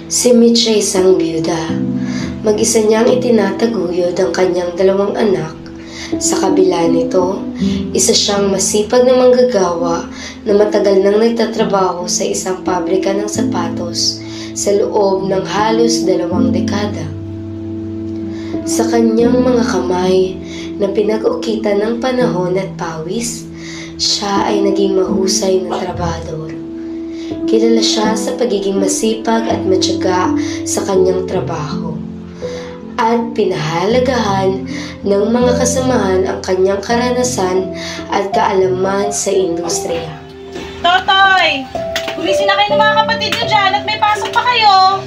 Si Mitch ay isang byuda. Mag-isa niyang itinataguyod ang kanyang 2 anak. Sa kabila nito, isa siyang masipag na manggagawa na matagal nang nagtatrabaho sa isang pabrika ng sapatos sa loob ng halos 2 dekada. Sa kanyang mga kamay na pinag-ukitan ng panahon at pawis, siya ay naging mahusay na trabahador. Kilala siya sa pagiging masipag at matyaga sa kanyang trabaho. At pinahalagahan ng mga kasamahan ang kanyang karanasan at kaalaman sa industriya. Totoy! Gumising na kayo ng mga kapatid nyo dyan at may pasok pa kayo.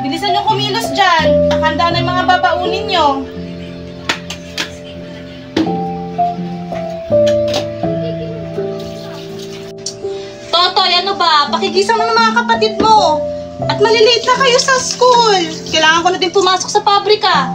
Bilisan nyo kumilos dyan. Nakanda na yung mga babaunin nyo. Totoy, ano ba? Pakigisang mo ng mga kapatid mo. At malilate na kayo sa school. Kailangan ko na din pumasok sa pabrika.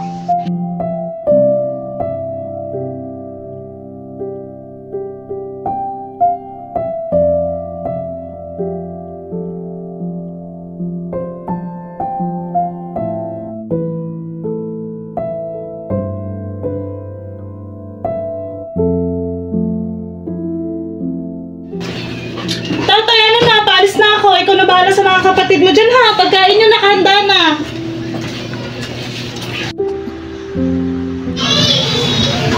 Tatay, ano na? Paalis na ako. Ikaw na bahala sa mga kapatid mo dyan, ha? Pagkain nyo nakahanda na.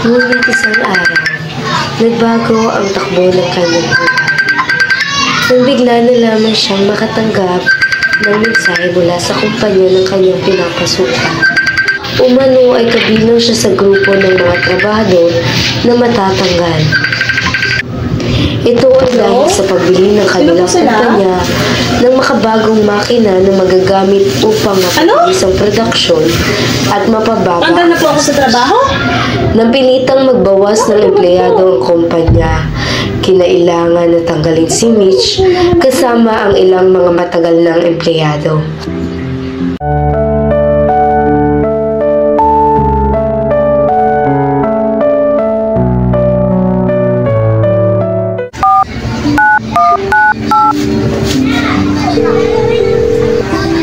Ngunit isang araw, nagbago ang takbo ng kanyang buhay. Nang bigla na lamang siyang makatanggap ng mensahe mula sa kumpanya ng kanyang pinapasukan. Umano ay kabilang siya sa grupo ng mga trabahador na matatanggal. Ito ay dahil sa pagbili ng kanilang kumpanya ng makabagong makina na magagamit upang mapabilis ang produksyon at mapababa. Tanggal na po ako sa trabaho? Napilitang magbawas ng empleyado ang kumpanya. Kinailangan na tanggalin si Mitch kasama ang ilang mga matagal ng empleyado.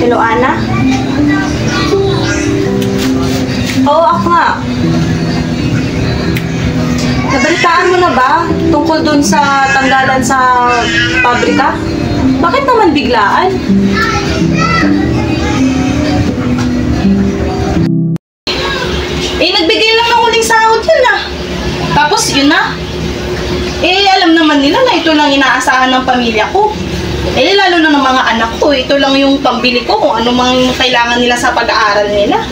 Hello, Ana? Oo, ako nga. Nabalitaan mo na ba tungkol dun sa tanggalan sa pabrika? Bakit naman biglaan? Nagbigay lang ng huling sahod yun ah. Tapos yun na. Alam naman nila na ito lang inaasahan ng pamilya ko. Lalo na ng mga anak ko. Ito lang yung pambili ko kung ano mang kailangan nila sa pag-aaral nila.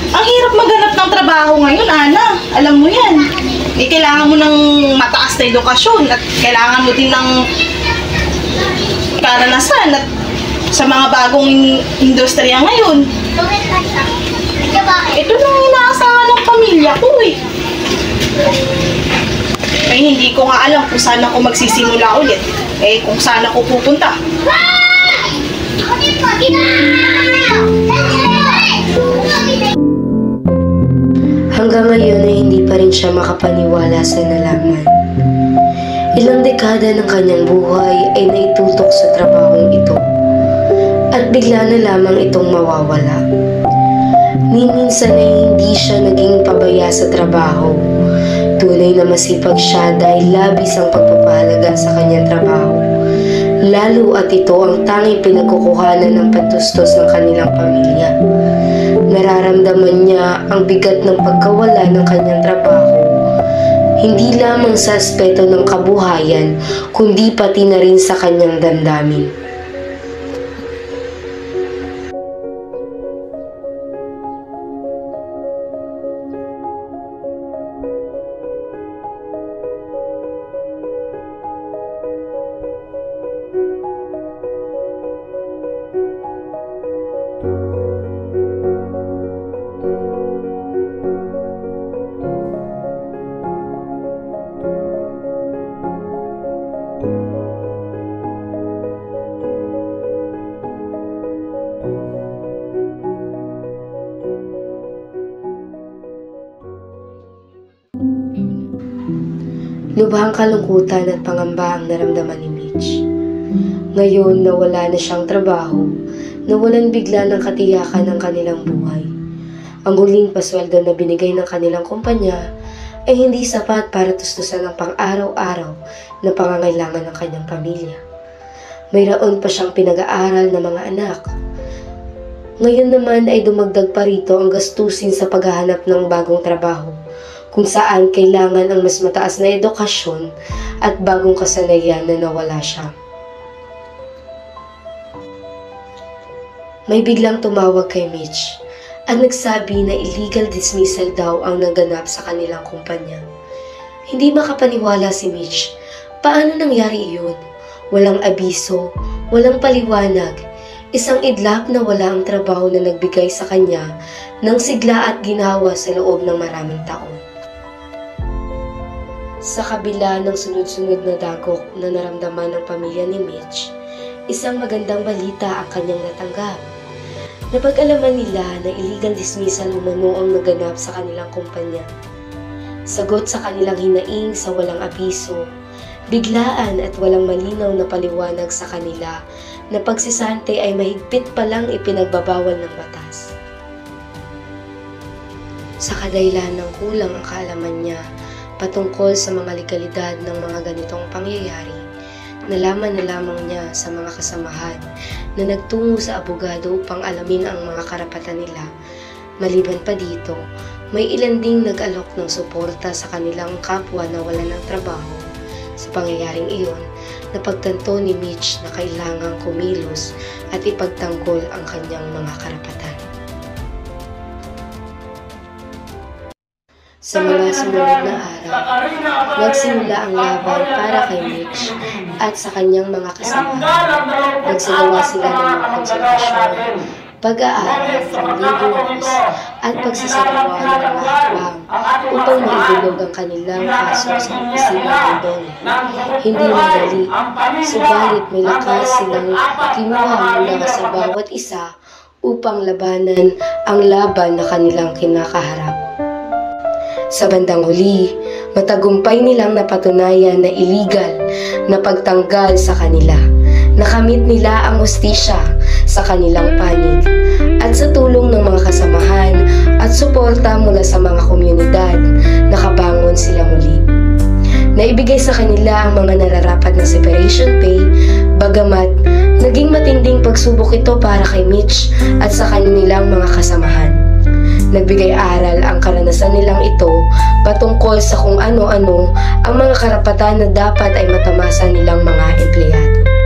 Ang hirap maghanap ng trabaho ngayon, Ana. Alam mo yan. Kailangan mo ng mataas na edukasyon at kailangan mo din ng karanasan at sa mga bagong industriya ngayon. Ito lang yung inaasahan ng pamilya ko eh. Ay, hindi ko nga alam kung saan ako magsisimula ulit. Kung saan ako pupunta. Hanggang ngayon ay hindi pa rin siya makapaniwala sa nalaman. Ilang dekada ng kanyang buhay ay naitutok sa trabahong ito. At bigla na lamang itong mawawala. Minsan ay hindi siya naging pabaya sa trabaho. Tunay na masipag siya dahil labis ang pagpapahalaga sa kanyang trabaho. Lalo at ito ang tanging pinagkukuhanan ng patustos ng kanilang pamilya. Nararamdaman niya ang bigat ng pagkawala ng kanyang trabaho. Hindi lamang sa aspeto ng kabuhayan, kundi pati na rin sa kanyang damdamin. Lubhang kalungkutan at pangamba ang naramdaman ni Mitch. Ngayon na wala na siyang trabaho, nawalan bigla ng katiyakan ng kanilang buhay. Ang huling pasweldo na binigay ng kanilang kumpanya ay hindi sapat para tustusan ang pang-araw-araw na pangangailangan ng kanyang pamilya. Mayroon pa siyang pinag-aaral na mga anak. Ngayon naman ay dumagdag pa rito ang gastusin sa paghahanap ng bagong trabaho, kung saan kailangan ang mas mataas na edukasyon at bagong kasanayan na nawala siya. May biglang tumawag kay Mitch at nagsabi na illegal dismissal daw ang naganap sa kanilang kumpanya. Hindi makapaniwala si Mitch. Paano nangyari iyon? Walang abiso, walang paliwanag, isang idlap na wala ang trabaho na nagbigay sa kanya ng sigla at ginawa sa loob ng maraming taon. Sa kabila ng sunod-sunod na dagok na naramdaman ng pamilya ni Mitch, isang magandang balita ang kanyang natanggap. Napag-alaman nila na illegal dismissal umano ang naganap sa kanilang kumpanya. Sagot sa kanilang hinaing sa walang abiso, biglaan at walang malinaw na paliwanag sa kanila na pagsisante ay mahigpit palang ipinagbabawal ng batas. Sa kadahilan ng kulang ang kaalaman niya patungkol sa mga legalidad ng mga ganitong pangyayari, nalaman na lamang niya sa mga kasamahan na nagtungo sa abogado upang alamin ang mga karapatan nila. Maliban pa dito, may ilan ding nag-alok ng suporta sa kanilang kapwa na wala ng trabaho. Sa pangyayaring iyon, napagtanto ni Mitch na kailangang kumilos at ipagtanggol ang kanyang mga karapatan. Sa mga sumunod na araw, nagsimula ang laban para kay Mitch at sa kanyang mga kasamahan. Nagsagawa sila ng mga konsultasyon, pag-aaral, panlilinis at pagsasagawa ng mga hakbang upang maidulog ang kanilang kaso sa opisina ng Dole. Hindi madali, subalit may lakas silang kinuha mula sa bawat isa upang labanan ang laban na kanilang kinakaharap. Sa bandang huli, matagumpay nilang napatunayan na illegal na pagtanggal sa kanila. Nakamit nila ang hustisya sa kanilang panig at sa tulong ng mga kasamahan at suporta mula sa mga komunidad, nakabangon sila muli. Naibigay sa kanila ang mga nararapat na separation pay, bagamat naging matinding pagsubok ito para kay Mitch at sa kanilang mga kasamahan. Nagbigay aral ang karanasan nilang ito patungkol sa kung ano-ano ang mga karapatan na dapat ay matamasa nilang mga empleyado.